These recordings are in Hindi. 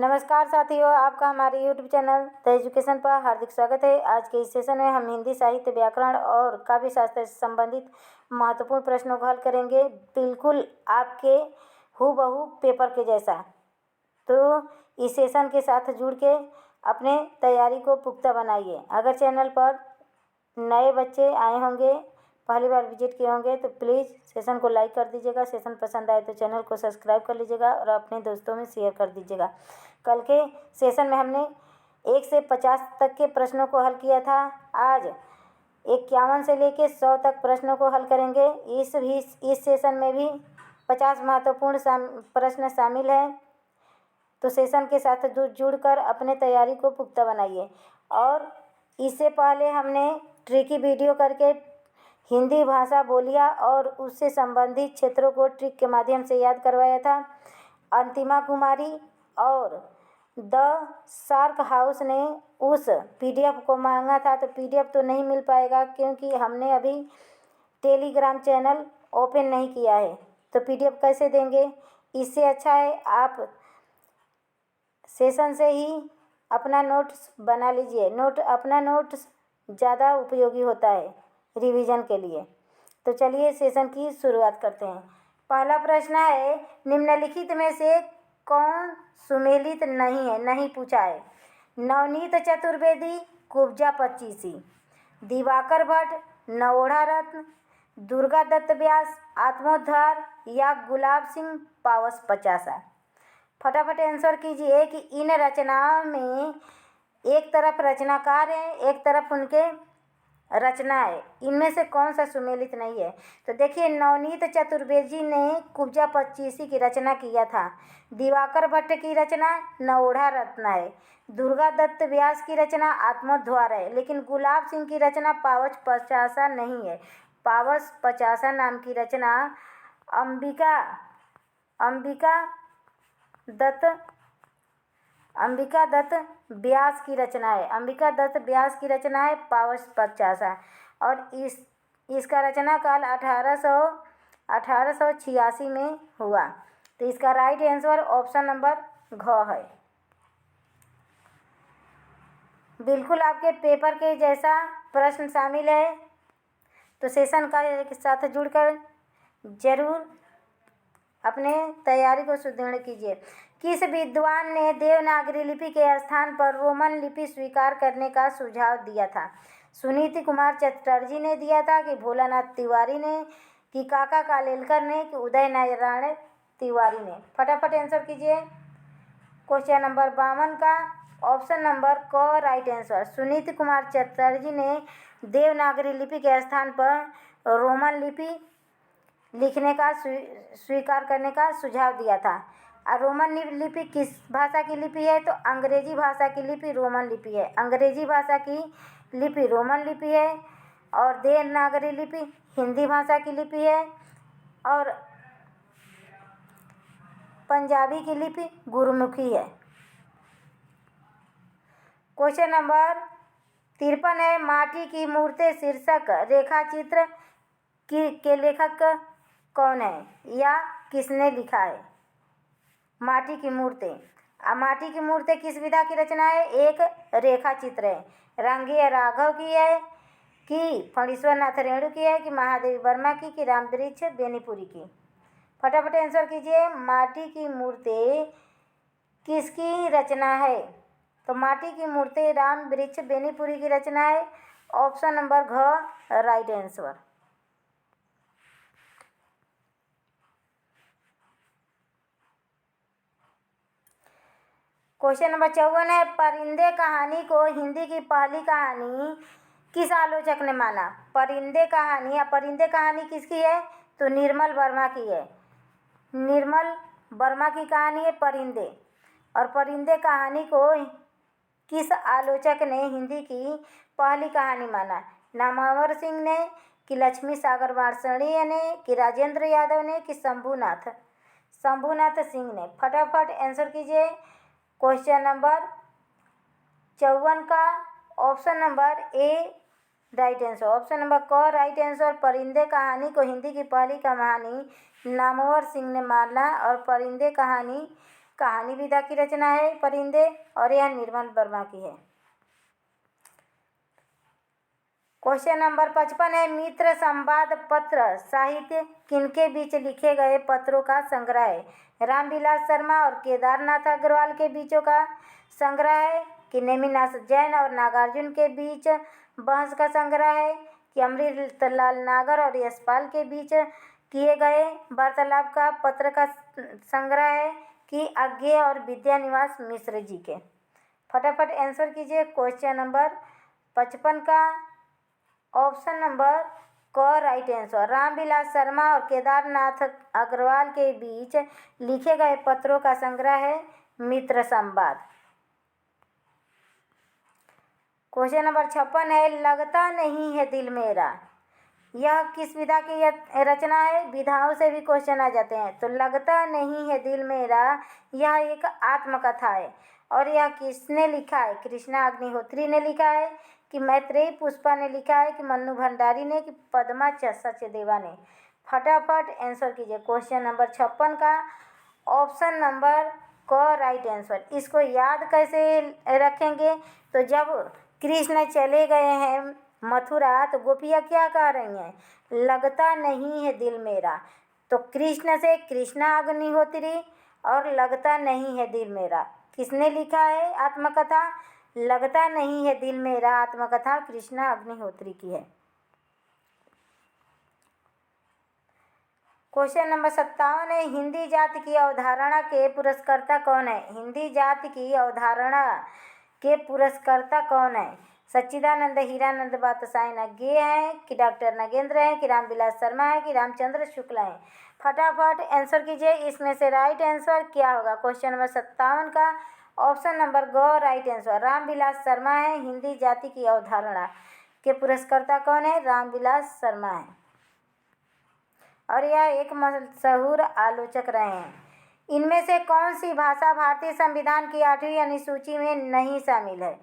नमस्कार साथियों, आपका हमारे यूट्यूब चैनल द एजुकेशन पर हार्दिक स्वागत है। आज के इस सेशन में हम हिंदी साहित्य, व्याकरण और काव्य शास्त्र से संबंधित महत्वपूर्ण प्रश्नों को हल करेंगे, बिल्कुल आपके हूबहू पेपर के जैसा। तो इस सेशन के साथ जुड़ के अपने तैयारी को पुख्ता बनाइए। अगर चैनल पर नए बच्चे आए होंगे, पहली बार विजिट किए होंगे, तो प्लीज़ सेशन को लाइक कर दीजिएगा। सेशन पसंद आए तो चैनल को सब्सक्राइब कर लीजिएगा और अपने दोस्तों में शेयर कर दीजिएगा। कल के सेशन में हमने 1 से 50 तक के प्रश्नों को हल किया था। आज 51 से लेकर 100 तक प्रश्नों को हल करेंगे। इस सेशन में भी 50 महत्वपूर्ण प्रश्न शामिल हैं। तो सेशन के साथ जुड़कर अपने तैयारी को पुख्ता बनाइए। और इससे पहले हमने ट्रिकी वीडियो करके हिंदी भाषा बोलियां और उससे संबंधित क्षेत्रों को ट्रिक के माध्यम से याद करवाया था। अंतिमा कुमारी और द शार्क हाउस ने उस पीडीएफ को मांगा था, तो पीडीएफ तो नहीं मिल पाएगा क्योंकि हमने अभी टेलीग्राम चैनल ओपन नहीं किया है। तो पीडीएफ कैसे देंगे? इससे अच्छा है आप सेशन से ही अपना नोट्स बना लीजिए। अपना नोट्स ज़्यादा उपयोगी होता है रिवीजन के लिए। तो चलिए सेशन की शुरुआत करते हैं। पहला प्रश्न है, निम्नलिखित में से कौन सुमेलित नहीं है? नहीं पूछा है। नवनीत चतुर्वेदी, कुब्जा 25, दिवाकर भट्ट, नवोढ़ा रत्न, दुर्गा दत्त व्यास, आत्मोद्धार या गुलाब सिंह पावस 50। फटाफट आंसर कीजिए कि इन रचनाओं में एक तरफ रचनाकार है, एक तरफ उनके रचना है, इनमें से कौन सा सुमेलित नहीं है? तो देखिए, नवनीत चतुर्वेदी ने कुब्जा 25 की रचना किया था। दिवाकर भट्ट की रचना नवोढ़ा रत्न है। दुर्गा दत्त व्यास की रचना आत्मोद्धार है। लेकिन गुलाब सिंह की रचना पावस 50 नहीं है। पावस 50 नाम की रचना अंबिका दत्त व्यास की रचना है। अंबिका दत्त व्यास की रचना है पावस 50। और इसका रचना काल 1886 में हुआ। तो इसका राइट आंसर ऑप्शन नंबर घ है। बिल्कुल आपके पेपर के जैसा प्रश्न शामिल है। तो सेशन का साथ जुड़कर जरूर अपने तैयारी को सुदृढ़ कीजिए। किस विद्वान ने देवनागरी लिपि के स्थान पर रोमन लिपि स्वीकार करने का सुझाव दिया था? सुनीति कुमार चटर्जी ने दिया था, कि भोलानाथ तिवारी ने, कि काका कालेलकर ने, कि उदय नारायण तिवारी ने? फटाफट आंसर कीजिए। क्वेश्चन नंबर 52 का ऑप्शन नंबर क राइट आंसर। सुनीति कुमार चटर्जी ने देवनागरी लिपि के स्थान पर रोमन लिपि लिखने का स्वीकार करने का सुझाव दिया था। और रोमन लिपि किस भाषा की लिपि है? तो अंग्रेजी भाषा की लिपि रोमन लिपि है। अंग्रेजी भाषा की लिपि रोमन लिपि है और देवनागरी लिपि हिंदी भाषा की लिपि है और पंजाबी की लिपि गुरुमुखी है। क्वेश्चन नंबर 53 है, माटी की मूर्तें शीर्षक रेखाचित्र के लेखक कौन है या किसने लिखा है? माटी की मूर्तें। माटी की मूर्तें किस विधा की रचना है? एक रेखा चित्र है। रांगीय राघव की है, कि फणीश्वर नाथ रेणु की है, कि महादेवी वर्मा की, कि रामवृक्ष बेनीपुरी की? फटाफट आंसर कीजिए। माटी की मूर्तें किसकी रचना है? तो माटी की मूर्तें रामवृक्ष बेनीपुरी की रचना है। ऑप्शन नंबर घ राइट आंसर। क्वेश्चन नंबर 54 है, परिंदे कहानी को हिंदी की पहली कहानी किस आलोचक ने माना? परिंदे कहानी किसकी है? तो निर्मल वर्मा की है। निर्मल वर्मा की कहानी है परिंदे। और परिंदे कहानी को किस आलोचक ने हिंदी की पहली कहानी माना? नामवर सिंह ने, कि लक्ष्मी सागर वार्ष्णेय ने, कि राजेंद्र यादव ने, कि शंभुनाथ सिंह ने? फटाफट आंसर कीजिए। क्वेश्चन नंबर 54 का option number A right answer. Option number क राइट आंसर। परिंदे कहानी को हिंदी की पहली कहानी नामवर सिंह ने माना और परिंदे कहानी कहानी विधा की रचना है परिंदे और यह निर्मल वर्मा की है। क्वेश्चन नंबर 55 है, मित्र संवाद पत्र साहित्य किनके बीच लिखे गए पत्रों का संग्रह है? रामविलास शर्मा और केदारनाथ अग्रवाल के बीचों का संग्रह है कि नेमिनाथ जैन और नागार्जुन के बीच बहस का संग्रह है कि अमृतलाल नागर और यशपाल के बीच किए गए वार्तालाप का पत्र का संग्रह है कि आज्ञे और विद्यानिवास मिश्र जी के? फटाफट आंसर कीजिए। क्वेश्चन नंबर 55 का ऑप्शन नंबर क राइट आंसर। रामविलास शर्मा और केदारनाथ अग्रवाल के बीच लिखे गए पत्रों का संग्रह है मित्र संवाद। क्वेश्चन नंबर 56 है, लगता नहीं है दिल मेरा, यह किस विधा की रचना है? विधाओं से भी क्वेश्चन आ जाते हैं। तो लगता नहीं है दिल मेरा यह एक आत्मकथा है और यह किसने लिखा है? कृष्णा अग्निहोत्री ने लिखा है कि मैत्रेयी पुष्पा ने लिखा है कि मन्नू भंडारी ने कि पद्मा सचदेवा ने? फटाफट आंसर कीजिए। क्वेश्चन नंबर 56 का ऑप्शन नंबर क राइट आंसर। इसको याद कैसे रखेंगे? तो जब कृष्ण चले गए हैं मथुरा तो गोपियाँ क्या कह रही हैं? लगता नहीं है दिल मेरा। तो कृष्ण से कृष्णा अग्निहोत्री और लगता नहीं है दिल मेरा किसने लिखा है आत्मकथा? लगता नहीं है दिल मेरा आत्मकथा कृष्णा अग्निहोत्री की है। क्वेश्चन नंबर 57 है, हिंदी जाति की अवधारणा के पुरस्कर्ता कौन है? हिंदी जाति की अवधारणा के पुरस्कर्ता कौन है? सच्चिदानंद हीरानंद बादशाह नगे हैं कि डॉक्टर नगेंद्र हैं कि रामविलास शर्मा है कि रामचंद्र शुक्ला हैं? फटाफट आंसर कीजिए। इसमें से राइट आंसर क्या होगा? क्वेश्चन नंबर 57 का ऑप्शन नंबर ग राइट आंसर। रामविलास शर्मा है। हिंदी जाति की अवधारणा के पुरस्कर्ता कौन है? रामविलास शर्मा है और यह एक मशहूर आलोचक रहे हैं। इनमें से कौन सी भाषा भारतीय संविधान की 8वीं अनुसूची में नहीं शामिल है?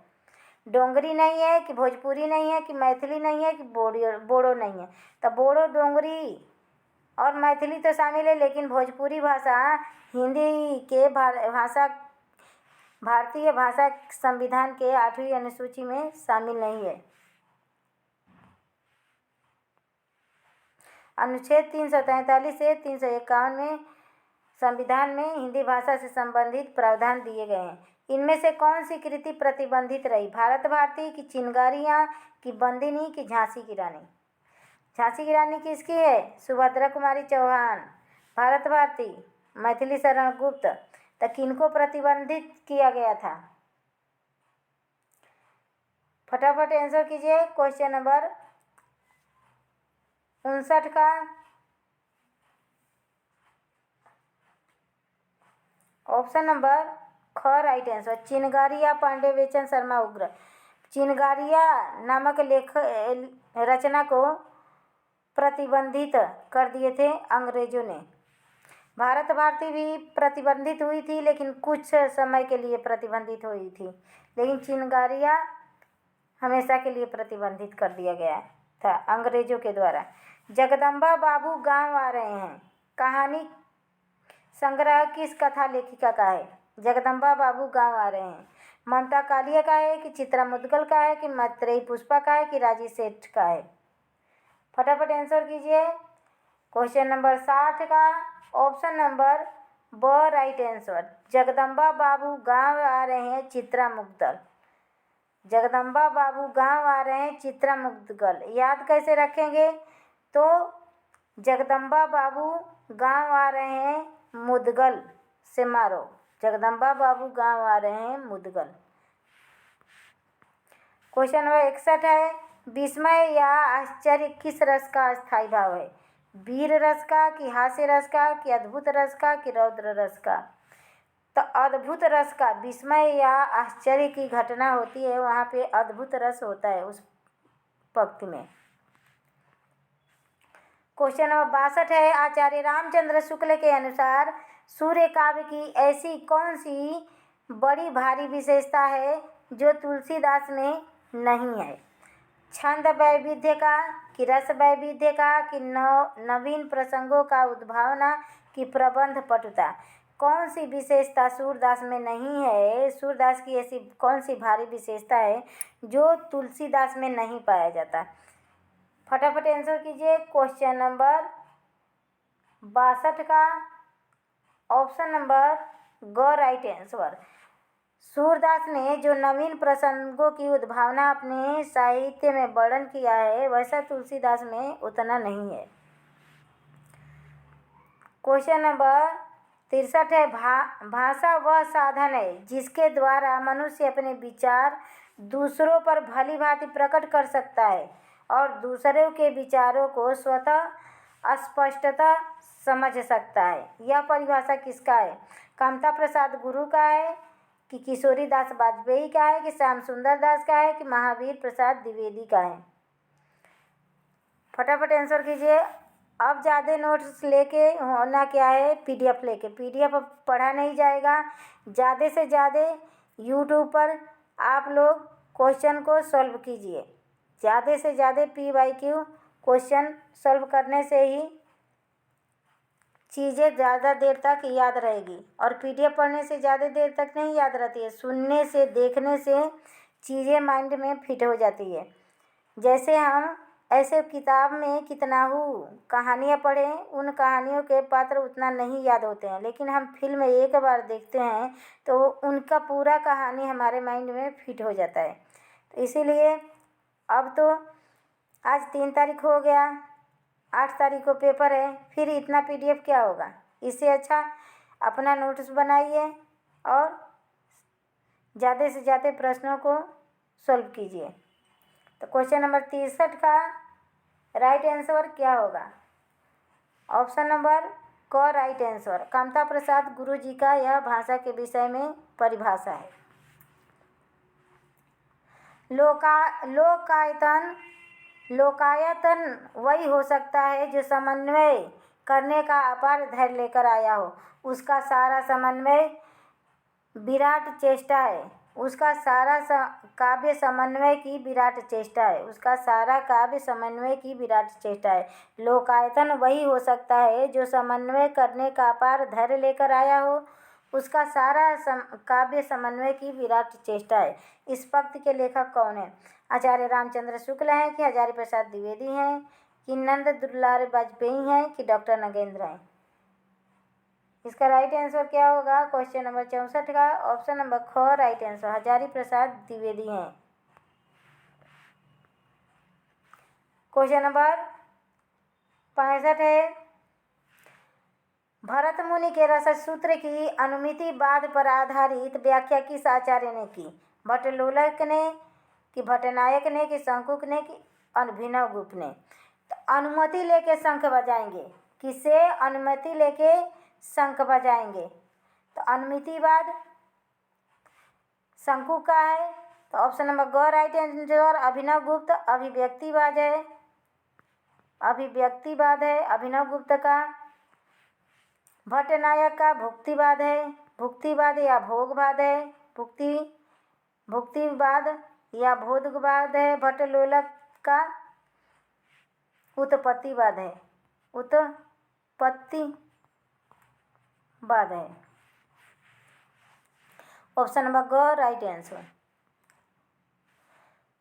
डोंगरी नहीं है कि भोजपुरी नहीं है कि मैथिली नहीं है कि बोडो नहीं है? तो बोडो, डोंगरी और मैथिली तो शामिल है, लेकिन भोजपुरी भाषा हिंदी के भारतीय भाषा संविधान के 8वीं अनुसूची में शामिल नहीं है। अनुच्छेद 343 से 351 में संविधान में हिंदी भाषा से संबंधित प्रावधान दिए गए हैं। इनमें से कौन सी कृति प्रतिबंधित रही? भारत भारती की चिनगारियाँ की बंदिनी की झांसी की रानी? झांसी की रानी किसकी है? सुभद्रा कुमारी चौहान। भारत भारती मैथिली शरण गुप्त। तो किनको प्रतिबंधित किया गया था? फटाफट आंसर कीजिए। क्वेश्चन नंबर 59 का ऑप्शन नंबर ख राइट आंसर। चिनगारिया पांडेवेचन शर्मा उग्र। चिनगारिया नामक रचना को प्रतिबंधित कर दिए थे अंग्रेजों ने। भारत भारती भी प्रतिबंधित हुई थी, लेकिन कुछ समय के लिए प्रतिबंधित हुई थी, लेकिन चिनगारिया हमेशा के लिए प्रतिबंधित कर दिया गया था अंग्रेजों के द्वारा। जगदम्बा बाबू गांव आ रहे हैं कहानी संग्रह किस कथा लेखिका का है? जगदम्बा बाबू गांव आ रहे हैं ममता कालिया का है कि चित्रा मुदगल का है कि मैत्रेयी पुष्पा का है कि राजी सेठ का है? फटाफट आंसर कीजिए। क्वेश्चन नंबर 60 का ऑप्शन नंबर ब राइट आंसर। जगदम्बा बाबू गांव आ रहे हैं चित्रा मुदगल। जगदम्बा बाबू गांव आ रहे हैं चित्रा मुदगल याद कैसे रखेंगे? तो जगदम्बा बाबू गांव आ रहे हैं मुदगल से मारो। जगदम्बा बाबू गांव आ रहे हैं मुदगल। क्वेश्चन नंबर 61 है, विस्मय या आश्चर्य किस रस का स्थायी भाव है? वीर रस का कि हास्य रस का कि अद्भुत रस का कि रौद्र रस का? तो अद्भुत रस का। विस्मय या आश्चर्य की घटना होती है, वहाँ पे अद्भुत रस होता है उस पंक्ति में। क्वेश्चन नंबर 62 है, आचार्य रामचंद्र शुक्ल के अनुसार सूर्य काव्य की ऐसी कौन सी बड़ी भारी विशेषता है जो तुलसीदास में नहीं है? छंद वैविध्य का कि रस वैविध्य का कि नवीन प्रसंगों का उद्भावना कि प्रबंध पटुता? कौन सी विशेषता सूरदास में नहीं है? सूरदास की ऐसी कौन सी भारी विशेषता है जो तुलसीदास में नहीं पाया जाता? फटाफट आंसर कीजिए। क्वेश्चन नंबर 62 का ऑप्शन नंबर ग राइट आंसर। सूरदास ने जो नवीन प्रसंगों की उद्भावना अपने साहित्य में वर्णन किया है वैसा तुलसीदास में उतना नहीं है। क्वेश्चन नंबर 63 है, भाषा वह साधन है जिसके द्वारा मनुष्य अपने विचार दूसरों पर भली भांति प्रकट कर सकता है और दूसरों के विचारों को स्वतः स्पष्टता समझ सकता है। यह परिभाषा किसका है? कामता प्रसाद गुरु का है कि किशोरी दास वाजपेयी का है कि श्याम सुंदर दास का है कि महावीर प्रसाद द्विवेदी का है? फटाफट आंसर कीजिए। अब ज़्यादा नोट्स लेके होना क्या है? पीडीएफ लेके। पीडीएफ अब पढ़ा नहीं जाएगा। ज़्यादा से ज़्यादा यूट्यूब पर आप लोग क्वेश्चन को सॉल्व कीजिए। ज़्यादा से ज़्यादा PYQ क्वेश्चन सॉल्व करने से ही चीज़ें ज़्यादा देर तक याद रहेगी और पीडीएफ पढ़ने से ज़्यादा देर तक नहीं याद रहती है। सुनने से, देखने से चीज़ें माइंड में फिट हो जाती है। जैसे हम ऐसे किताब में कितनाहू कहानियाँ पढ़ें, उन कहानियों के पात्र उतना नहीं याद होते हैं, लेकिन हम फिल्म एक बार देखते हैं तो उनका पूरा कहानी हमारे माइंड में फिट हो जाता है। तो इसीलिए अब तो आज 3 तारीख हो गया, 8 तारीख को पेपर है, फिर इतना पीडीएफ क्या होगा? इससे अच्छा अपना नोट्स बनाइए और ज़्यादा से ज़्यादा प्रश्नों को सॉल्व कीजिए। तो क्वेश्चन नंबर 63 का राइट आंसर क्या होगा? ऑप्शन नंबर क राइट आंसर। कामता प्रसाद गुरु जी का यह भाषा के विषय में परिभाषा है। लोकायतन वही हो सकता है जो समन्वय करने का अपार धैर्य लेकर आया हो। उसका सारा समन्वय विराट चेष्टा है। उसका सारा काव्य समन्वय की विराट चेष्टा है। उसका सारा काव्य समन्वय की विराट चेष्टा है। लोकायतन वही हो सकता है जो समन्वय करने का अपार धैर्य लेकर आया हो। उसका सारा काव्य समन्वय की विराट चेष्टा है। इस पंक्ति के लेखक कौन है? आचार्य रामचंद्र शुक्ल हैं कि हजारी प्रसाद द्विवेदी हैं कि नंद दुलारे वाजपेयी हैं कि डॉक्टर नगेंद्र हैं? इसका राइट आंसर क्या होगा? क्वेश्चन नंबर 64 का ऑप्शन नंबर ख राइट आंसर। हजारी प्रसाद द्विवेदी हैं। क्वेश्चन नंबर 65 है, भरत मुनि के रस सूत्र की अनुमितिवाद पर आधारित व्याख्या किस आचार्य ने की? भट्टलोलक ने कि भट्टनायक ने कि शंकुक ने कि अभिनव गुप्त ने? तो अनुमति लेके शंख बजाएंगे। किसे अनुमति लेके शंख बजाएंगे? तो अनुमितिवाद शंकु का है, तो ऑप्शन नंबर ग राइट आंसर। अभिनव गुप्त अभिव्यक्तिवाद है, अभिव्यक्तिवाद है अभिनव गुप्त का। भट्टनायक का भुक्तिवाद है, भुक्तिवाद या भोगवाद है, भुक्तिवाद या भोगवाद है। भट्टलोलक का उत्पत्तिवाद है, उत्पत्तिवाद है। ऑप्शन नंबर ग राइट आंसर।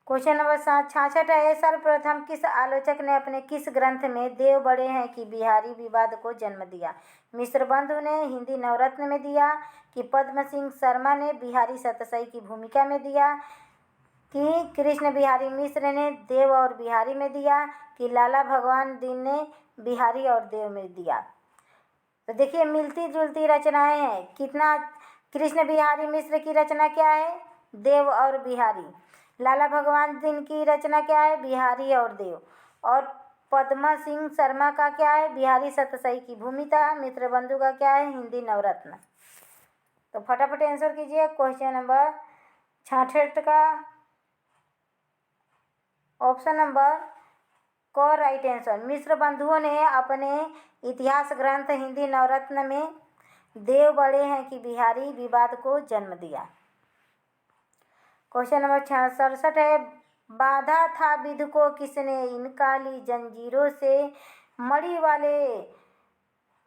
क्वेश्चन नंबर 66 है, सर्वप्रथम किस आलोचक ने अपने किस ग्रंथ में देव बड़े हैं कि बिहारी विवाद को जन्म दिया? मिश्र बंधु ने हिंदी नवरत्न में दिया कि पद्म सिंह शर्मा ने बिहारी सतसई की भूमिका में दिया कि कृष्ण बिहारी मिश्र ने देव और बिहारी में दिया कि लाला भगवान दीन ने बिहारी और देव में दिया? तो देखिए मिलती जुलती रचनाएं हैं। कितना कृष्ण बिहारी मिश्र की रचना क्या है? देव और बिहारी। लाला भगवान दीन की रचना क्या है? बिहारी और देव। और पद्मा सिंह शर्मा का क्या है? बिहारी सतसई की भूमिका। मित्र बंधु का क्या है? हिंदी नवरत्न। तो फटाफट आंसर कीजिए। क्वेश्चन नंबर 66 का ऑप्शन नंबर क राइट आंसर। मिश्र बंधुओं ने अपने इतिहास ग्रंथ हिंदी नवरत्न में देव बड़े हैं कि बिहारी विवाद को जन्म दिया। क्वेश्चन नंबर 67 है, बाधा था विधु को किसने इन काली जंजीरों से, मणि वाले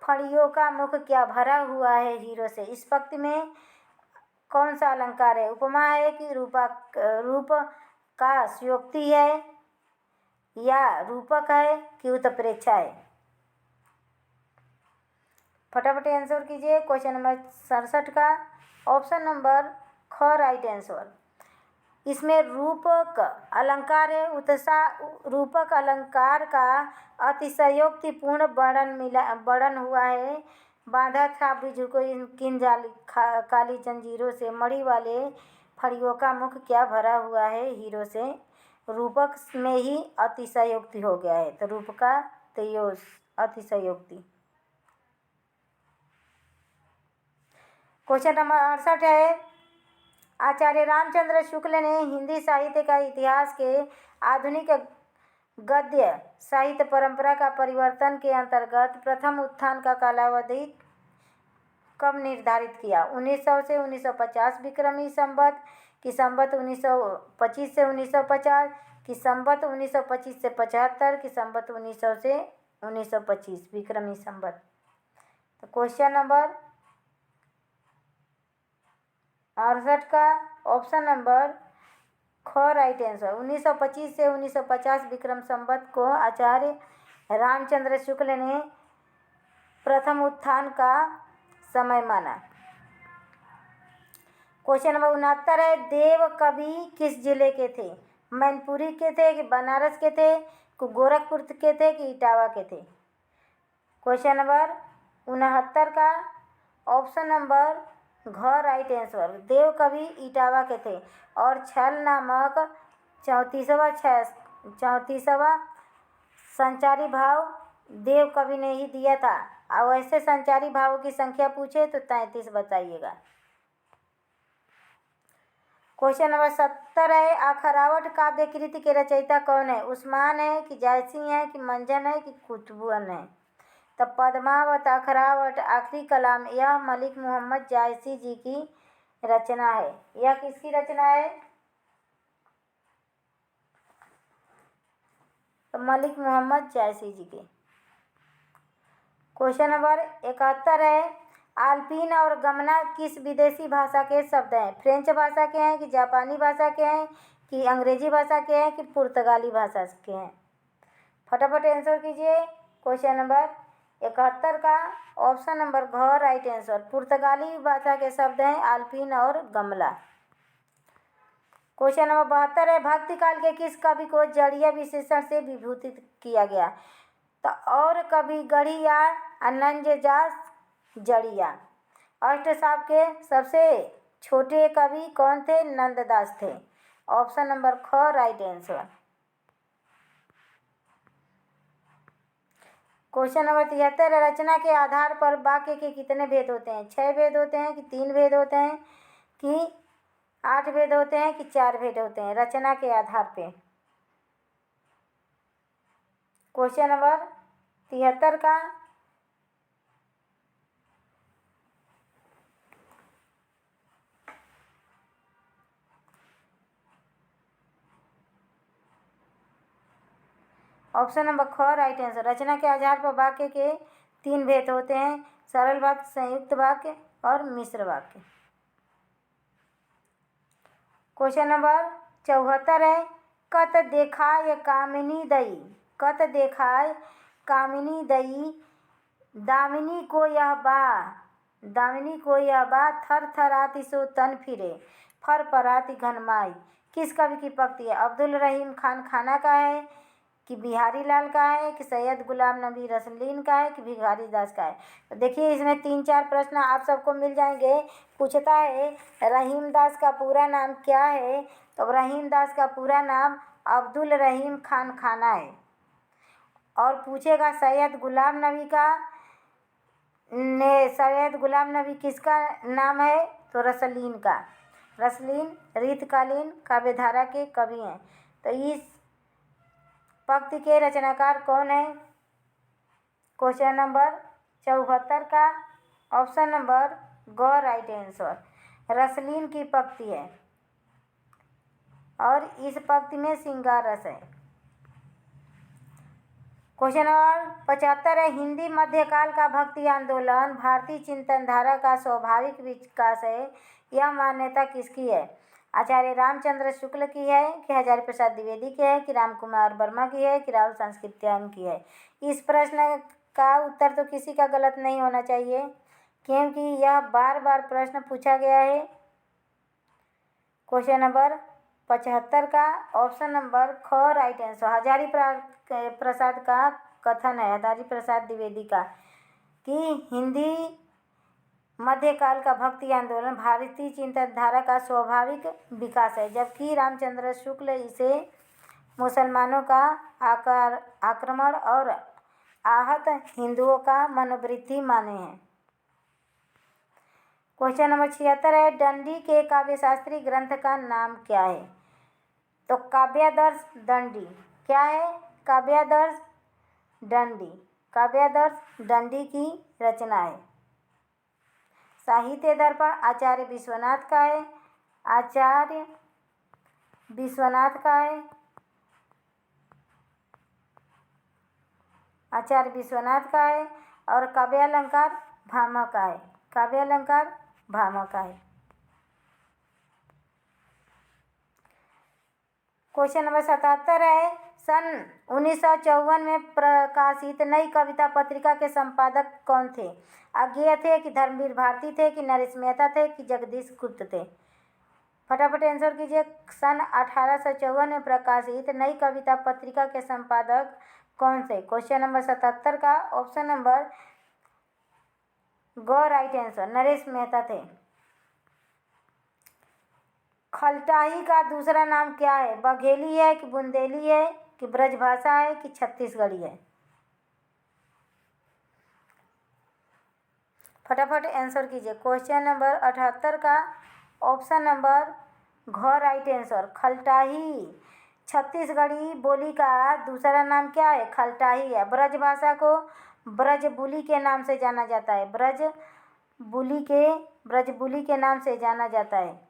फड़ियों का मुख क्या भरा हुआ है हीरो से। इस पंक्ति में कौन सा अलंकार है? उपमा है कि रूप का सुयोक्ति है या रूपक है कि उत्प्रेक्षा है? फटाफट आंसर कीजिए। क्वेश्चन नंबर 67 का ऑप्शन नंबर ख राइट आंसर। इसमें रूपक अलंकार है। रूपक अलंकार का अतिशयोक्तिपूर्ण वर्णन हुआ है। बांधा था बिजू को किन काली जंजीरों से, मणि वाले फड़ियों का मुख क्या भरा हुआ है हीरो से। रूपक में ही अतिशयोक्ति हो गया है, तो रूप का तेयोस अतिशयोक्ति। क्वेश्चन नंबर 68 है। आचार्य रामचंद्र शुक्ल ने हिंदी साहित्य का इतिहास के आधुनिक गद्य साहित्य परंपरा का परिवर्तन के अंतर्गत प्रथम उत्थान का कालावधि कब निर्धारित किया? 1900 से 1950 विक्रमी संवत की संवत 1925 से 1950 की संवत 1925 से 75 की संवत 1900 से 1925 विक्रमी संवत। तो क्वेश्चन नंबर 68 का ऑप्शन नंबर ख राइट आंसर। 1925 से 1950 विक्रम संवत को आचार्य रामचंद्र शुक्ल ने प्रथम उत्थान का समय माना। क्वेश्चन नंबर 69 है। देव कवि किस जिले के थे? मैनपुरी के थे कि बनारस के थे कि गोरखपुर के थे कि इटावा के थे? क्वेश्चन नंबर 69 का ऑप्शन नंबर घ राइट आंसर। देव कवि इटावा के थे और छल नामक 34वां संचारी भाव देव कवि ने ही दिया था। और ऐसे संचारी भावों की संख्या पूछे तो 33 बताइएगा। क्वेश्चन नंबर 70 है। अखरावट काव्य कृति के रचयिता कौन है? उस्मान है कि जायसी है कि मंजन है कि कुतुबन है? तो पद्मावत, अखरावट, आखिरी कलाम यह मलिक मोहम्मद जायसी जी की रचना है। यह किसकी रचना है? तो मलिक मोहम्मद जायसी जी की। क्वेश्चन नंबर 71 है। आल्पिन और गमना किस विदेशी भाषा के शब्द हैं? फ्रेंच भाषा के हैं कि जापानी भाषा के हैं कि अंग्रेजी भाषा के हैं कि पुर्तगाली भाषा के हैं? फटाफट आंसर कीजिए। क्वेश्चन नंबर 71 का ऑप्शन नंबर घ राइट आंसर। पुर्तगाली भाषा के शब्द हैं आल्पिन और गमला। क्वेश्चन नंबर 72 है। भक्ति काल के किस कवि को जड़ीय विशेषण से विभूषित किया गया? तो और कवि गढ़िया, नंजजास जड़िया। अष्टसाप के सबसे छोटे कवि कौन थे? नंददास थे। ऑप्शन नंबर ख राइट आंसर। क्वेश्चन नंबर 73 है। रचना के आधार पर वाक्य के कितने भेद होते हैं? 6 भेद होते हैं कि 3 भेद होते हैं कि 8 भेद होते हैं कि 4 भेद होते हैं रचना के आधार पे? क्वेश्चन नंबर 73 का ऑप्शन नंबर ख राइट आंसर। रचना के आधार पर वाक्य के 3 भेद होते हैं, सरल वाक्य, संयुक्त वाक्य और मिश्र वाक्य। क्वेश्चन नंबर 74 है। कत देखाय कामिनी दई, कत देखाय कामिनी दई, दामिनी को यह बा, दामिनी को यह बा, थर थराती सो तन फिरे, फर पराती घनमाई। किस कवि की पंक्ति है? अब्दुल रहीम खान खाना का है कि बिहारी लाल का है कि सैयद गुलाम नबी रसलीन का है कि भिखारी दास का है? तो देखिए इसमें 3-4 प्रश्न आप सबको मिल जाएंगे। पूछता है रहीम दास का पूरा नाम क्या है? तो रहीम दास का पूरा नाम अब्दुल रहीम खान खाना है। और पूछेगा सैयद गुलाम नबी का सैयद गुलाम नबी किसका नाम है? तो रसलीन का। रसलीन रीतकालीन काव्यधारा के कवि हैं। तो इस पंक्ति के रचनाकार कौन है? क्वेश्चन नंबर 74 का ऑप्शन नंबर ग राइट आंसर। रसलीन की पंक्ति है और इस पंक्ति में श्रृंगार रस है। क्वेश्चन नंबर 75 है, हिंदी मध्यकाल का भक्ति आंदोलन भारतीय चिंतन धारा का स्वाभाविक विकास है, यह मान्यता किसकी है? आचार्य रामचंद्र शुक्ल की है कि हजारी प्रसाद द्विवेदी की है कि राम कुमार वर्मा की है कि राहुल सांस्कृत्यायन की है? इस प्रश्न का उत्तर तो किसी का गलत नहीं होना चाहिए, क्योंकि यह बार बार प्रश्न पूछा गया है। क्वेश्चन नंबर 75 का ऑप्शन नंबर ख राइट आंसर। हजारी प्रसाद का कथन है, हजारी प्रसाद द्विवेदी का, कि हिंदी मध्यकाल का भक्ति आंदोलन भारतीय चिंतनधारा का स्वाभाविक विकास है, जबकि रामचंद्र शुक्ल इसे मुसलमानों का आक्रमण और आहत हिंदुओं का मनोवृत्ति माने हैं। क्वेश्चन नंबर 76 है, दंडी के काव्यशास्त्री ग्रंथ का नाम क्या है? तो काव्यादर्श दंडी। क्या है? काव्यादर्श दंडी। काव्यादर्श दंडी की रचना है। साहित्य दर्पण आचार्य विश्वनाथ का है, आचार्य विश्वनाथ का है, आचार्य विश्वनाथ का है। और काव्यालंकार भामह का है, काव्यालंकार भामह का है। क्वेश्चन नंबर 77 है, सन 1954 में प्रकाशित नई कविता पत्रिका के संपादक कौन थे? अज्ञेय थे कि धर्मवीर भारती थे कि नरेश मेहता थे कि जगदीश गुप्त थे? फटाफट आंसर कीजिए। सन 1854 में प्रकाशित नई कविता पत्रिका के संपादक कौन थे? क्वेश्चन नंबर 77 का ऑप्शन नंबर ग राइट आंसर, नरेश मेहता थे। खलटाही का दूसरा नाम क्या है? बघेली है कि बुंदेली है कि ब्रजभाषा है कि छत्तीसगढ़ी है? फटाफट आंसर कीजिए। क्वेश्चन नंबर 78 का ऑप्शन नंबर घ राइट आंसर, खलटाही। छत्तीसगढ़ी बोली का दूसरा नाम क्या है? खलटाही है। ब्रजभाषा को ब्रजबुली के नाम से जाना जाता है, ब्रजबुली के नाम से जाना जाता है।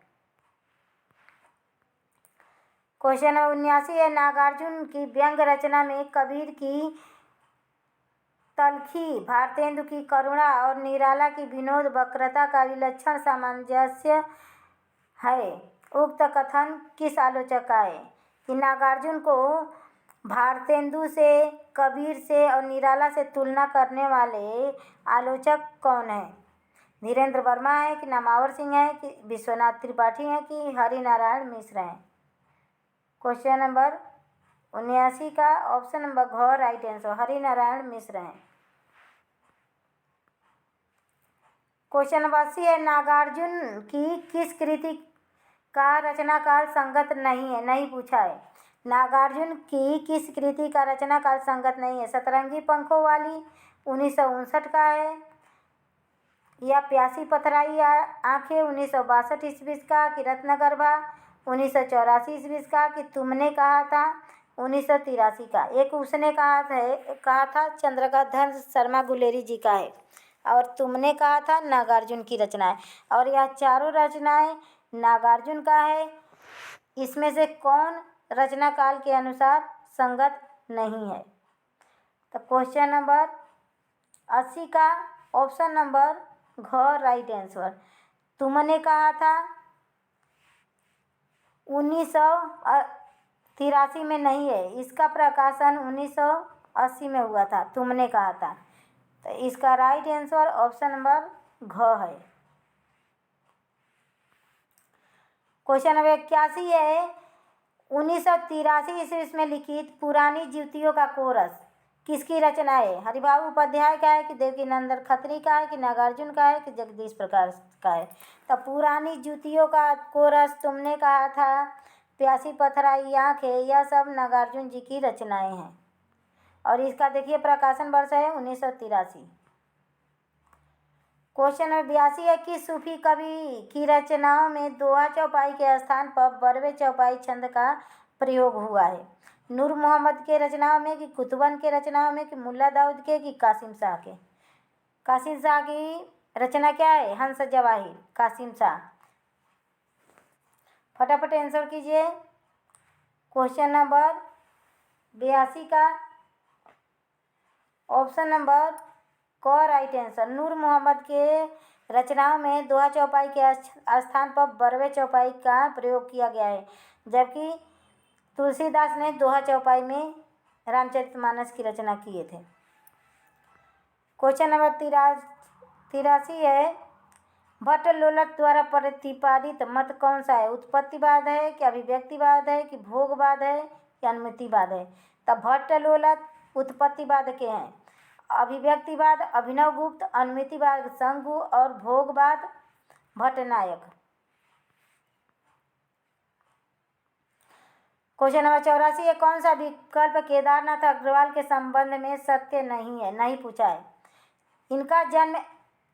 क्वेश्चन नंबर 79 है, नागार्जुन की व्यंग रचना में कबीर की तलखी, भारतेंदु की करुणा और निराला की विनोद वक्रता का विलक्षण सामंजस्य है। उक्त कथन किस आलोचक का है? कि नागार्जुन को भारतेंदु से, कबीर से और निराला से तुलना करने वाले आलोचक कौन है? धीरेन्द्र वर्मा है कि नामावर सिंह है कि विश्वनाथ त्रिपाठी है कि हरिनारायण मिश्र हैं? क्वेश्चन नंबर 79 का ऑप्शन नंबर घ राइट आंसर, हरिनारायण मिश्र हैं। क्वेश्चन नंबर 80 है, नागार्जुन की किस कृति का रचना काल संगत नहीं है? नहीं पूछा है। नागार्जुन की किस कृति का रचना काल संगत नहीं है? सतरंगी पंखों वाली 1959 का है, या प्यासी पथराई आंखें 1962 ईस्वी का, कि रत्नगर्भा 1984 ईस्वी का, कि तुमने कहा था 1983 का? एक उसने कहा था चंद्रकांत शर्मा गुलेरी जी का है, और तुमने कहा था नागार्जुन की रचना है। और यह चारों रचनाएं नागार्जुन का है। इसमें से कौन रचना काल के अनुसार संगत नहीं है? तो क्वेश्चन नंबर 80 का ऑप्शन नंबर घ राइट आंसर, तुमने कहा था 1983 में नहीं है, इसका प्रकाशन 1980 में हुआ था, तुमने कहा था। तो इसका राइट आंसर ऑप्शन नंबर घ है। क्वेश्चन नंबर 81 है, 1983 ईस्वी में लिखित पुरानी ज्योतियों का कोरस किसकी रचना है? हरिबाबू उपाध्याय का है कि देवकीनंदन खत्री का है कि नागार्जुन का है कि जगदीश प्रकाश का है? तो पुरानी ज्योतियों का कोरस, तुमने कहा था, प्यासी पथराई आँखें, यह सब नागार्जुन जी की रचनाएं हैं। और इसका देखिए प्रकाशन वर्ष है 1983। क्वेश्चन नंबर 82 है, कि सूफी कवि की रचनाओं में दोहा चौपाई के स्थान पर बरवे चौपाई छंद का प्रयोग हुआ है? नूर मोहम्मद के रचनाओं में कि कुतुबन के रचनाओं में कि मुल्ला दाऊद के कि कासिम शाह के? कासिम शाह की रचना क्या है? हंस जवाहिर, कासिम शाह। फटाफट आंसर कीजिए। क्वेश्चन नंबर 82 का ऑप्शन नंबर क राइट आंसर। नूर मोहम्मद के रचनाओं में दोहा चौपाई के स्थान पर बरवे चौपाई का प्रयोग किया गया है, जबकि तुलसीदास ने दोहा चौपाई में रामचरितमानस की रचना किए थे। क्वेश्चन नंबर 83 है, भट्ट लोलक द्वारा प्रतिपादित मत कौन सा है? उत्पत्तिवाद है कि अभिव्यक्तिवाद है कि भोगवाद है कि अनुमितिवाद है? तब भट्ट लोलक उत्पत्तिवाद के हैं, अभिव्यक्तिवाद अभिनवगुप्त, अनुमितिवाद शंकु और भोगवाद भट्टनायक। क्वेश्चन नंबर 84 है, कौन सा विकल्प केदारनाथ अग्रवाल के संबंध में सत्य नहीं है? नहीं पूछा है। इनका जन्म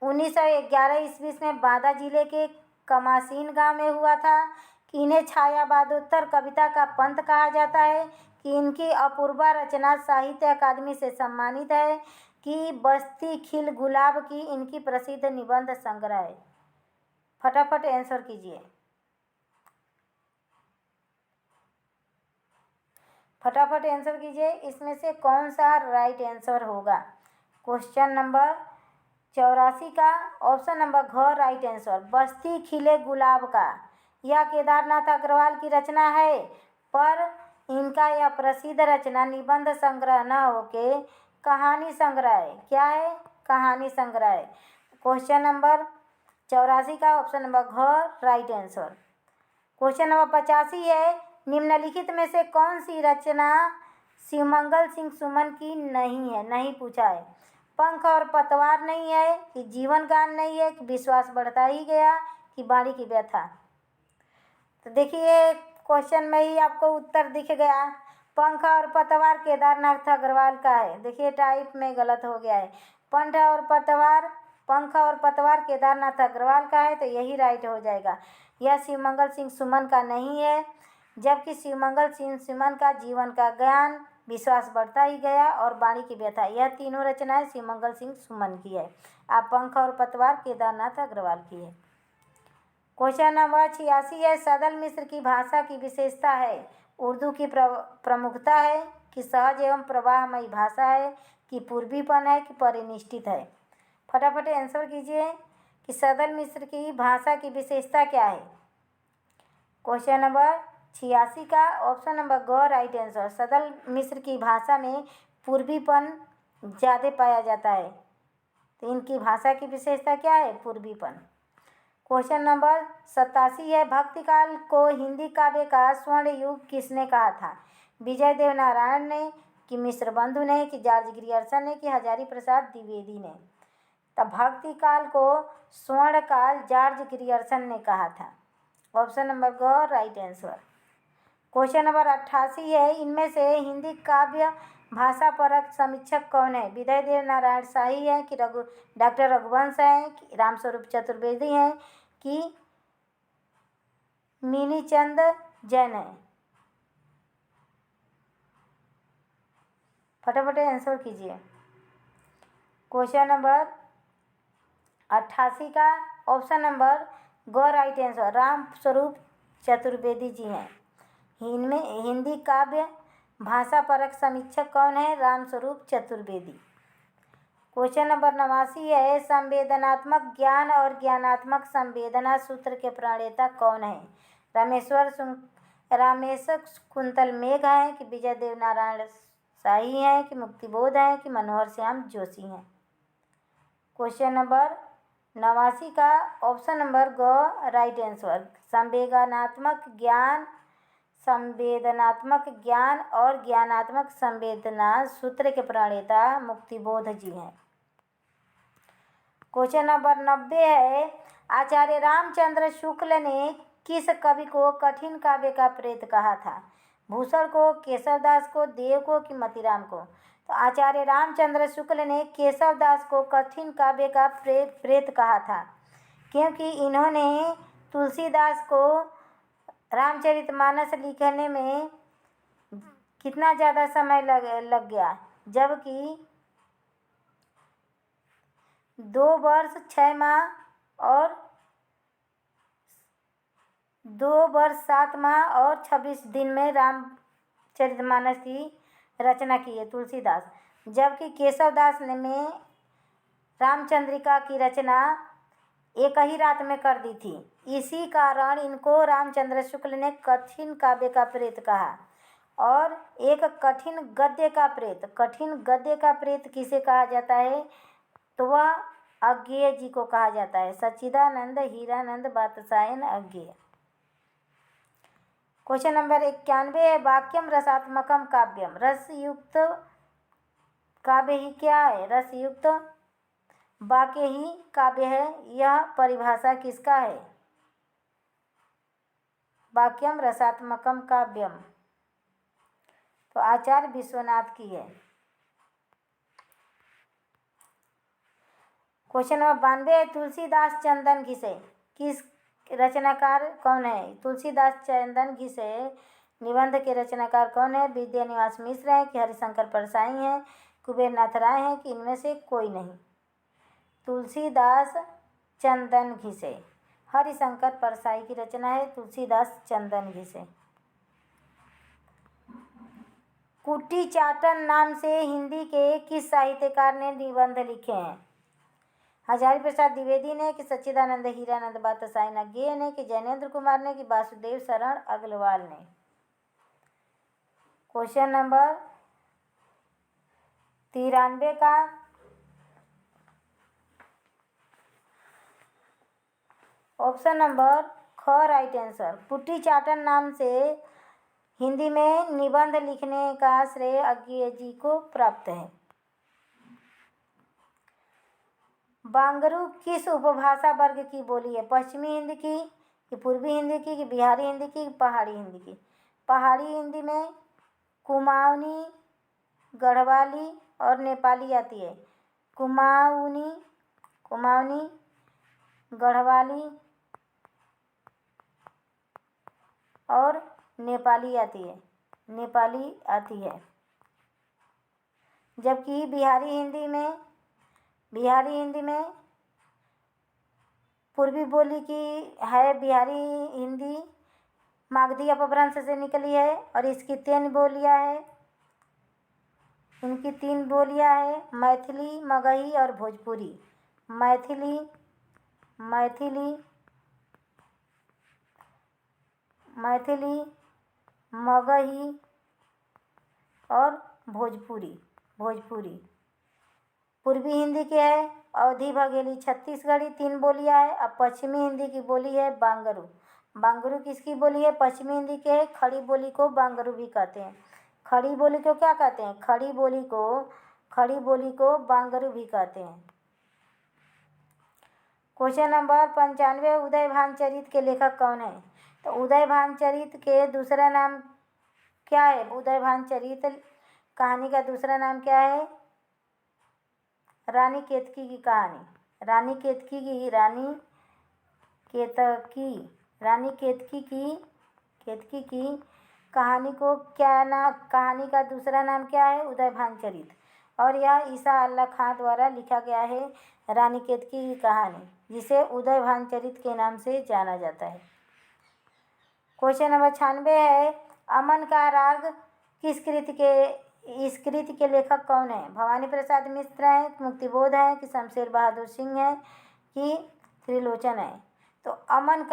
1911 ईस्वी में बांदा जिले के कमासीन गांव में हुआ था। कि इन्हें छायावादोत्तर कविता का पंथ कहा जाता है। कि इनकी अपूर्वा रचना साहित्य अकादमी से सम्मानित है। कि बस्ती खिल गुलाब की इनकी प्रसिद्ध निबंध संग्रह है। फटाफट आंसर कीजिए, फटाफट आंसर कीजिए। इसमें से कौन सा राइट आंसर होगा? क्वेश्चन नंबर 84 का ऑप्शन नंबर घ राइट आंसर। बस्ती खिले गुलाब का यह केदारनाथ अग्रवाल की रचना है, पर इनका यह प्रसिद्ध रचना निबंध संग्रह न होके कहानी संग्रह है। क्या है? कहानी संग्रह है। क्वेश्चन नंबर 84 का ऑप्शन नंबर घ राइट आंसर। क्वेश्चन नंबर 85 है, निम्नलिखित में से कौन सी रचना शिवमंगल सिंह सुमन की नहीं है? नहीं पूछा है। पंख और पतवार नहीं है कि जीवन गान नहीं है कि विश्वास बढ़ता ही गया कि बाणी की व्यथा? तो देखिए क्वेश्चन में ही आपको उत्तर दिख गया। पंख और पतवार केदारनाथ अग्रवाल का है। देखिए टाइप में गलत हो गया है। पंख और पतवार केदारनाथ अग्रवाल का है, तो यही राइट हो जाएगा। यह शिवमंगल सिंह सुमन का नहीं है, जबकि शिवमंगल सिंह सुमन का जीवन का ज्ञान, विश्वास बढ़ता ही गया और बाणी की व्यथा, यह तीनों रचनाएं शिवमंगल सिंह सुमन की है। आप पंख और पतवार केदारनाथ अग्रवाल की है। क्वेश्चन नंबर 86 है, सदल मिश्र की भाषा की विशेषता है? उर्दू की प्रमुखता है कि सहज एवं प्रवाहमयी भाषा है कि पूर्वीपन है कि परिनिष्ठित है? फटाफट आंसर कीजिए कि सदल मिश्र की भाषा की विशेषता क्या है? क्वेश्चन नंबर 86 का ऑप्शन नंबर ग राइट आंसर। सदल मिश्र की भाषा में पूर्वीपन ज़्यादा पाया जाता है, तो इनकी भाषा की विशेषता क्या है? पूर्वीपन। क्वेश्चन नंबर 87 है, भक्तिकाल को हिंदी काव्य का स्वर्ण युग किसने कहा था? विजय देव नारायण ने कि मिश्र बंधु ने कि जॉर्ज ग्रियर्सन ने कि हजारी प्रसाद द्विवेदी ने? तब भक्तिकाल को स्वर्ण काल जॉर्ज ग्रियर्सन ने कहा था। ऑप्शन नंबर ग राइट आंसर। क्वेश्चन नंबर 88 है, इनमें से हिंदी काव्य भाषा परक समीक्षक कौन है? विजय देव नारायण शाही है कि डॉक्टर रघुवंश है कि रामस्वरूप चतुर्वेदी हैं कि मिनीचंद जैन है? फटाफट आंसर कीजिए। क्वेश्चन नंबर 88 का ऑप्शन नंबर ग राइट आंसर। रामस्वरूप चतुर्वेदी जी हैं। इनमें हिंदी काव्य भाषा परक समीक्षक कौन है? रामस्वरूप चतुर्वेदी। क्वेश्चन नंबर 89 है, संवेदनात्मक ज्ञान और ज्ञानात्मक संवेदना सूत्र के प्रणेता कौन है? रामेश कुंतल मेघ है कि विजय देव नारायण शाही है कि मुक्तिबोध है कि मनोहर श्याम जोशी हैं? क्वेश्चन नंबर 89 का ऑप्शन नंबर ग राइट आंसर। संवेदनात्मक ज्ञान और ज्ञानात्मक संवेदना सूत्र के प्रणेता मुक्तिबोध जी हैं। क्वेश्चन नंबर 90 है, आचार्य रामचंद्र शुक्ल ने किस कवि को कठिन काव्य का प्रेत कहा था? भूषण को, केशवदास को, देव को कि मतीराम को? तो आचार्य रामचंद्र शुक्ल ने केशवदास को कठिन काव्य का प्रेत कहा था, क्योंकि इन्होंने तुलसीदास को रामचरितमानस लिखने में कितना ज़्यादा समय लग गया, जबकि 2 वर्ष 6 माह और 2 वर्ष 7 माह और 26 दिन में रामचरितमानस की रचना की है तुलसीदास। जबकि केशवदास ने में रामचंद्रिका की रचना एक ही रात में कर दी थी। इसी कारण इनको रामचंद्र शुक्ल ने कठिन काव्य का प्रेत कहा। और एक कठिन गद्य का प्रेत किसे कहा जाता है? तो वह अज्ञेय जी को कहा जाता है। सच्चिदानंद हीरानंद बातसायन अज्ञेय। क्वेश्चन नंबर 91 है, वाक्यम रसात्मकम काव्यम। रसयुक्त काव्य ही क्या है? रसयुक्त वाक्य ही काव्य है। यह परिभाषा किसका है? वाक्यम रसात्मकम काव्यम तो आचार्य विश्वनाथ की है। क्वेश्चन नंबर 92 है, तुलसीदास चंदन घिसे किस रचनाकार कौन है? तुलसीदास चंदन घिसे निबंध के रचनाकार कौन है? विद्यानिवास मिश्र है कि हरिशंकर परसाई हैं, कुबेरनाथ राय हैं कि इनमें से कोई नहीं? तुलसीदास चंदन घिसे हरिशंकर परसाई की रचना है तुलसीदास चंदन घिसे। कुटी चाटन नाम से हिंदी के किस साहित्यकार ने निबंध लिखे हैं? हजारी प्रसाद द्विवेदी ने कि सच्चिदानंद हीरानंद बातसाई अज्ञेय ने कि जैनेन्द्र कुमार ने कि वासुदेव शरण अग्रवाल ने? क्वेश्चन नंबर 93 का ऑप्शन नंबर ख राइट आंसर। कुटी चाटन नाम से हिंदी में निबंध लिखने का श्रेय अज्ञेय जी को प्राप्त है। बांगरू किस उपभाषा वर्ग की बोली है? पश्चिमी हिंदी की कि पूर्वी हिंदी की कि बिहारी हिंदी की पहाड़ी हिंदी की? पहाड़ी हिंदी में कुमाऊनी, गढ़वाली और नेपाली आती है। कुमाऊनी, गढ़वाली और नेपाली आती है। जबकि बिहारी हिंदी में पूर्वी बोली की है। बिहारी हिंदी मागधी अपभ्रंश से निकली है और इसकी 3 बोलियां है। इनकी 3 बोलियां है, मैथिली, मगही और भोजपुरी। मैथिली, मगही और भोजपुरी। पूर्वी हिंदी के है अवधी, बघेली, छत्तीसगढ़ी 3 बोलियां है। अब पश्चिमी हिंदी की बोली है बांगरू। बांगरू किसकी बोली है? पश्चिमी हिंदी के है। खड़ी बोली को बांगरू भी कहते हैं। खड़ी बोली को क्या कहते हैं? खड़ी बोली को बांगरू भी कहते हैं। क्वेश्चन नंबर 95, उदय भानचरित के लेखक कौन है? तो उदय भानचरित के दूसरा नाम क्या है? उदय भानचरित कहानी का दूसरा नाम क्या है? रानी केतकी की कहानी। रानी केतकी की कहानी को कहानी का दूसरा नाम क्या है? उदय भानचरित। और यह ईसा अल्लाह खां द्वारा लिखा गया है रानी केतकी की कहानी, जिसे उदय भानचरित के नाम से जाना जाता है। क्वेश्चन नंबर 96 है, अमन का राग इस कृति के लेखक कौन है? भवानी प्रसाद मिश्र हैं, मुक्तिबोध हैं कि शमशेर बहादुर सिंह हैं कि त्रिलोचन है? तो अमन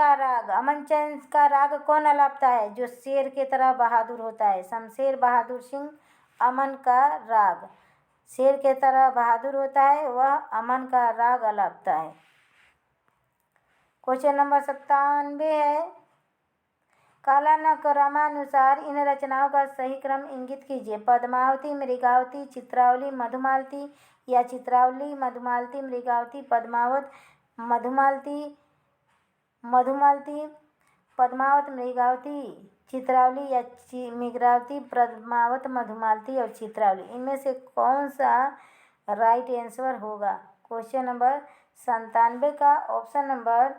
चंद का राग कौन अलापता है? जो शेर के तरह बहादुर होता है। शमशेर बहादुर सिंह अमन का राग शेर के तरह बहादुर होता है, वह अमन का राग अलापता है। क्वेश्चन नंबर 97 है, कालानुक्रमानुसार इन रचनाओं का सही क्रम इंगित कीजिए। पद्मावती, मृगावती, चित्रावली, मधुमालती या चित्रावली, मधुमालती, मृगावती, पद्मावत, मधुमालती, पद्मावत, मृगावती, चित्रावली या मृगावती, पद्मावत, मधुमालती और चित्रावली। इनमें से कौन सा राइट आंसर होगा? क्वेश्चन नंबर 97 का ऑप्शन नंबर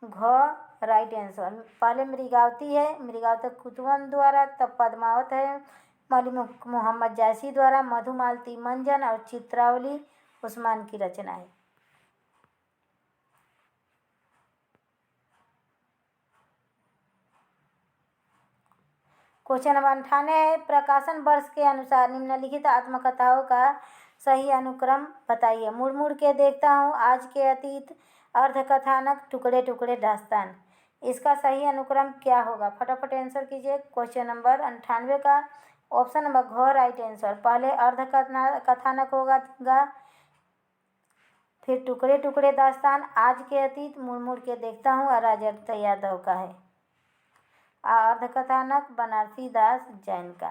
घ राइट आंसर। पहले मृगावती है, मृगावती कुतुबम द्वारा, तब पद्मावत है मलिक मोहम्मद जायसी द्वारा, मधुमालती मंजन और चित्रावली उस्मान की रचना है। क्वेश्चन नंबर 98 है, प्रकाशन वर्ष के अनुसार निम्नलिखित आत्मकथाओं का सही अनुक्रम बताइए। मुड़ मुड़ के देखता हूँ, आज के अतीत, अर्धकथानक, टुकड़े टुकड़े दास्तान। इसका सही अनुक्रम क्या होगा? फटाफट आंसर कीजिए। क्वेश्चन नंबर 98 का ऑप्शन नंबर घ राइट आंसर। पहले अर्धकथानक होगा, फिर टुकड़े टुकड़े दास्तान, आज के अतीत, मुड़ मुड़ के देखता हूँ और राजर्थ यादव का है। अर्धकथानक बनारसी दास जैन का।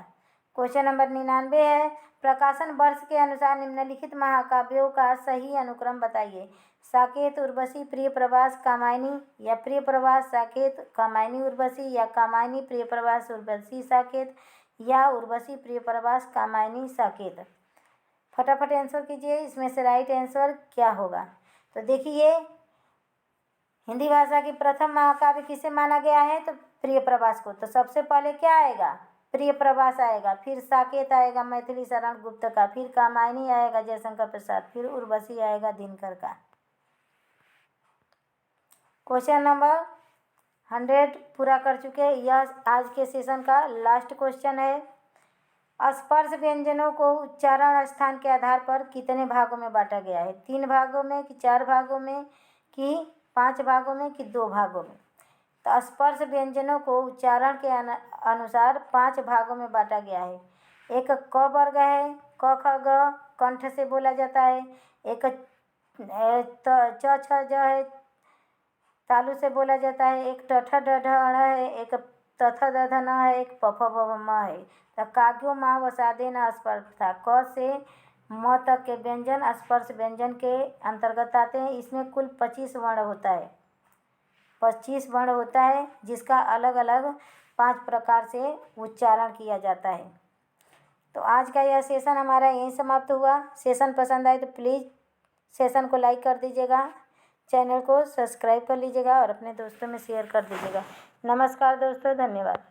क्वेश्चन नंबर 99 है, प्रकाशन वर्ष के अनुसार निम्नलिखित महाकाव्यों का सही अनुक्रम बताइए। साकेत, उर्वशी, प्रिय प्रवास, कामायनी, या प्रिय प्रवास साकेत, कामायनी उर्वशी, या कामायनी प्रिय प्रवास उर्वशी साकेत, या उर्वशी प्रिय प्रवास कामायनी साकेत। फटाफट आंसर कीजिए, इसमें से राइट आंसर क्या होगा? तो देखिए, हिंदी भाषा की प्रथम महाकाव्य किसे माना गया है? तो प्रिय प्रवास को। तो सबसे पहले क्या आएगा? प्रिय प्रवास आएगा, फिर साकेत आएगा मैथिली शरण गुप्त का, फिर कामायनी आएगा जयशंकर प्रसाद, फिर उर्वशी आएगा दिनकर का। क्वेश्चन नंबर 100 पूरा कर चुके हैं। यह आज के सेशन का लास्ट क्वेश्चन है। स्पर्श व्यंजनों को उच्चारण स्थान के आधार पर कितने भागों में बांटा गया है? 3 भागों में कि 4 भागों में कि 5 भागों में कि 2 भागों में? तो स्पर्श व्यंजनों को उच्चारण के अनुसार 5 भागों में बांटा गया है। एक क वर्ग है, क ख ग कंठ से बोला जाता है। एक च छ ज है, तालु से बोला जाता है। एक ट ठ ड ढ ण है, एक त थ द ध न है, एक प फ ब भ म है। तो काग्यो माँ वसादे न स्पर्श था। क से म तक के व्यंजन स्पर्श व्यंजन के अंतर्गत आते हैं। इसमें कुल 25 वर्ण होता है, 25 वर्ण होता है, जिसका अलग अलग 5 प्रकार से उच्चारण किया जाता है। तो आज का यह सेशन हमारा यहीं समाप्त हुआ। सेशन पसंद आए तो प्लीज़ सेशन को लाइक कर दीजिएगा, चैनल को सब्सक्राइब कर लीजिएगा और अपने दोस्तों में शेयर कर दीजिएगा। नमस्कार दोस्तों, धन्यवाद।